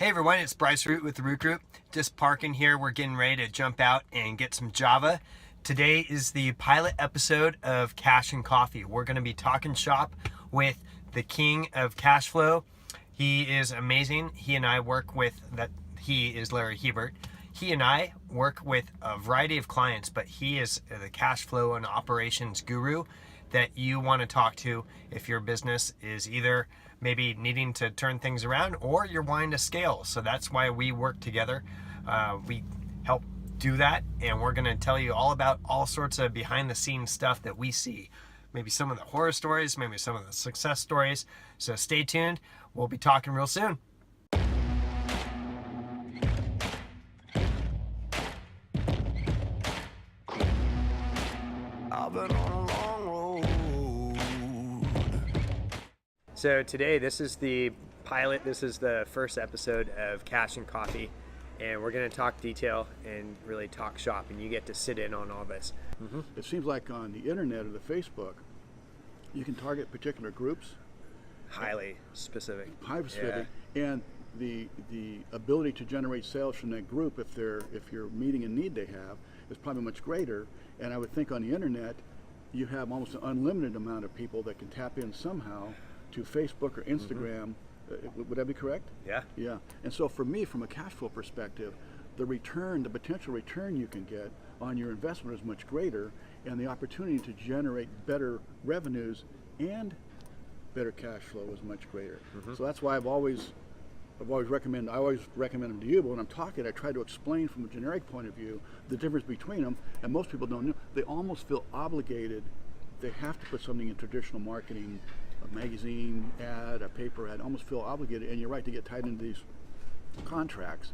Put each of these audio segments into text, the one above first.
Hey everyone, it's Bryce Root with the Root Group. Just parking here. We're getting ready to jump out and get some Java. Today is the pilot episode of Cash and Coffee. We're going to be talking shop with the king of cash flow. He is amazing. He and I work with that. He is Larry Hebert. He and I work with a variety of clients, but he is the cash flow and operations guru that you want to talk to if your business is either maybe needing to turn things around or you're wanting to scale. So that's why we work together. We help do that, and we're going to tell you all about all sorts of behind the scenes stuff that we see. Maybe some of the horror stories, maybe some of the success stories. So stay tuned. We'll be talking real soon. I've been on a long road. So today, this is the pilot. This is the first episode of Cash and Coffee, and we're going to talk detail and really talk shop, and you get to sit in on all this. It seems like on the internet or the Facebook, you can target particular groups, Highly specific. high specific, and the ability to generate sales from that group, if you're meeting a need they have, is probably much greater. And I would think on the internet, you have almost an unlimited amount of people that can tap in somehow to Facebook or Instagram. Would that be correct? Yeah. Yeah. And so for me, from a cash flow perspective, the potential return you can get on your investment is much greater, and the opportunity to generate better revenues and better cash flow is much greater. So that's why I always recommend them to you, but when I'm talking, I try to explain from a generic point of view the difference between them, and most people don't know. They almost feel obligated. They have to put something in traditional marketing, a magazine ad, a paper ad, almost feel obligated, and you're right, to get tied into these contracts,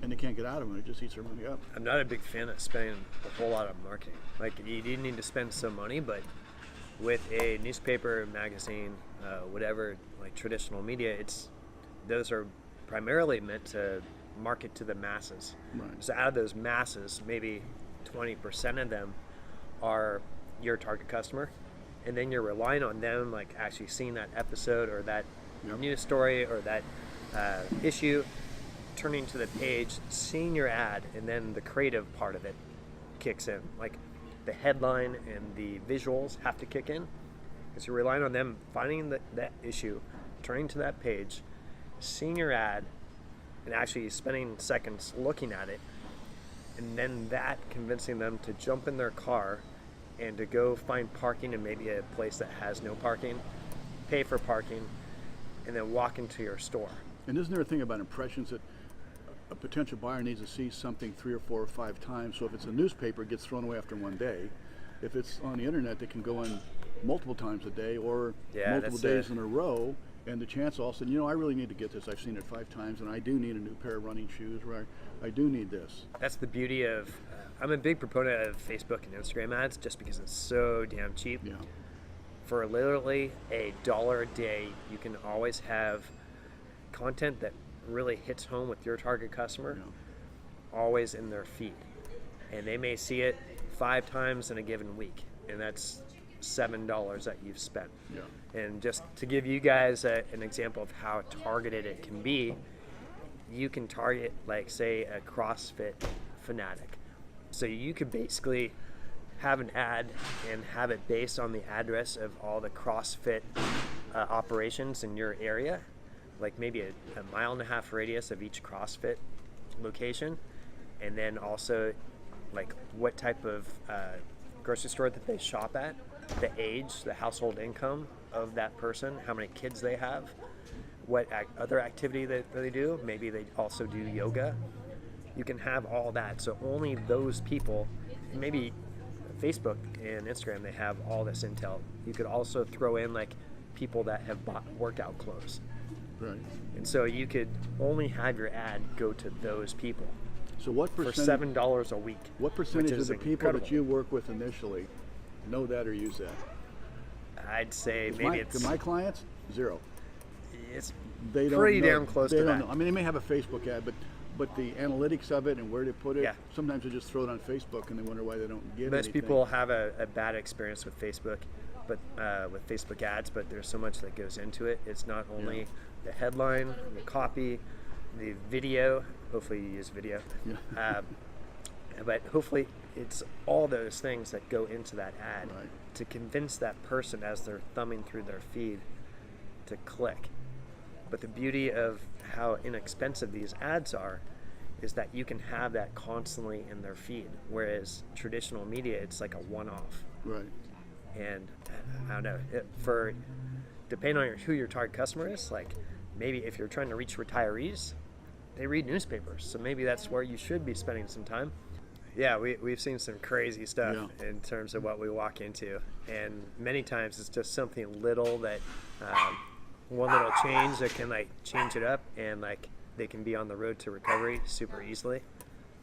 and they can't get out of them. It just eats their money up. I'm not a big fan of spending a whole lot on marketing. Like, you do need to spend some money, but with a newspaper, magazine, whatever, like traditional media, those are primarily meant to market to the masses. Right. So out of those masses, maybe 20% of them are your target customer, and then you're relying on them, like actually seeing that episode or that news story or that issue, turning to the page, seeing your ad, and then the creative part of it kicks in. Like the headline and the visuals have to kick in, because you're relying on them finding that issue, turning to that page, seeing your ad, and actually spending seconds looking at it, and then that convincing them to jump in their car and to go find parking in maybe a place that has no parking, pay for parking, and then walk into your store. And isn't there a thing about impressions that a potential buyer needs to see something 3 or 4 or 5 times? So if it's a newspaper, it gets thrown away after one day. If it's on the internet, it can go in multiple times a day or multiple days in a row. And the chance all of a sudden, I really need to get this. I've seen it 5 times, and I do need a new pair of running shoes, or I do need this. That's the beauty of, I'm a big proponent of Facebook and Instagram ads just because it's so damn cheap. Yeah. For literally $1 a day, you can always have content that really hits home with your target customer, always in their feed. And they may see it 5 times in a given week, and that's $7 that you've spent. Yeah. And just to give you guys an example of how targeted it can be, you can target, like, say, a CrossFit fanatic. So you could basically have an ad and have it based on the address of all the CrossFit operations in your area, like maybe a 1.5 mile radius of each CrossFit location, and then also like what type of grocery store that they shop at, the age, the household income of that person, how many kids they have, what other activity that they do. Maybe they also do yoga. You can have all that. So only those people, maybe Facebook and Instagram, they have all this intel. You could also throw in like people that have bought workout clothes. Right. And so you could only have your ad go to those people. So what for percentage, $7 a week? What percentage of the people incredible. that you work with initially know that or use that? I'd say To my clients, 0. It's They don't pretty know. damn close They to don't that. know. I mean, they may have a Facebook ad, but the analytics of it and where to put it, sometimes they just throw it on Facebook and they wonder why they don't get Most anything. people have a bad experience with Facebook, but with Facebook ads, but there's so much that goes into it. It's not only the headline, the copy, the video. Hopefully you use video. Yeah. But hopefully it's all those things that go into that ad Right. to convince that person as they're thumbing through their feed to click. But the beauty of how inexpensive these ads are is that you can have that constantly in their feed, whereas traditional media, it's like a one-off. Right. And I don't know, depending on who your target customer is, like maybe if you're trying to reach retirees, they read newspapers, so maybe that's where you should be spending some time. Yeah, we've seen some crazy stuff in terms of what we walk into, and many times it's just something little that one little change that can like change it up, and like they can be on the road to recovery super easily.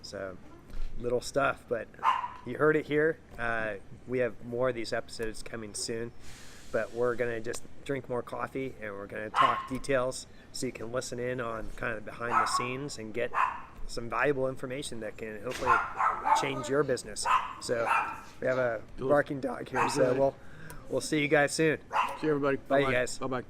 So little stuff, but you heard it here. We have more of these episodes coming soon, but we're gonna just drink more coffee and we're gonna talk details so you can listen in on kind of behind the scenes and get some valuable information that can hopefully change your business. So we have a barking dog here, so we'll see you guys soon. See you, everybody. Bye, you guys. Bye-bye.